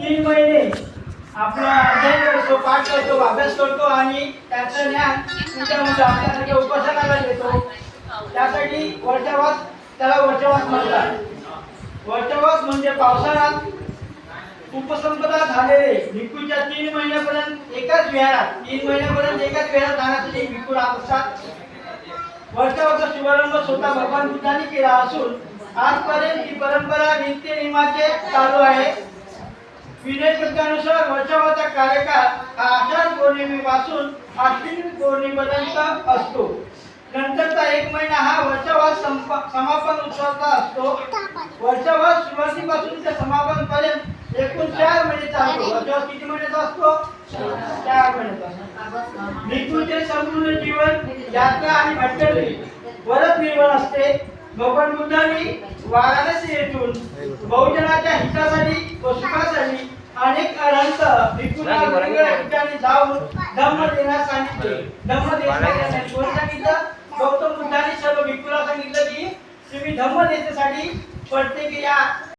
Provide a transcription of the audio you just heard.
3 महिने आपला अध्ययन करतो, पाठ करतो, अभ्यास करतो आणि त्याचं ज्ञान तुमच्यामध्ये आपल्यासारख्या उपासनाला देतो. त्यासाठी वर्षावास, त्याला वर्षावास म्हणतात. वर्षावास म्हणजे पावसाळ्यात उपसंपदा झालेले भिक्खूच्या 3 महिन्यापर्यंत एकाच विहारात 3 महिन्यापर्यंत एकाच विहारात राहण्यासाठी भिक्खू राहत असतात. वर्षावाचा शुभारंभ स्वतः भगवान बुद्धांनी केला असून आजपर्यंत ही परंपरा नित्य नियमाचे चालू आहे. विनय पत्रानुसार वर्षावाचा कार्यकाळ हा आषाढ पौर्णिमेपासून अश्विन पौर्णिमेपर्यंत असतो. नंतरचा 1 महिना हा वर्षावास समापन उत्सवाचा असतो. वर्षावास सुरुवातीपासून ते समापन पर्यंत एकूण 4 महिने चालतो. वर्षावास किती महिन्याचा असतो? 4 महिन्याचा. भिक्खूचे संपूर्ण जीवन यात्रा आणि भटकंती वरच निर्माण असते. भगवान बुद्धांनी वाराणसी येथून बहुजनाच्या हितासाठी व सुखासाठी अनेक अनंत भिक्खूंना वेगवेगळ्या ठिकाणी जाऊन धम्म देण्यास सांगितले. धम्म देण्यासाठी कोणी सांगितलं? गौतम बुद्धांनी सर्व भिक्खूंना सांगितलं की तुम्ही धम्म देण्यासाठी प्रत्येक या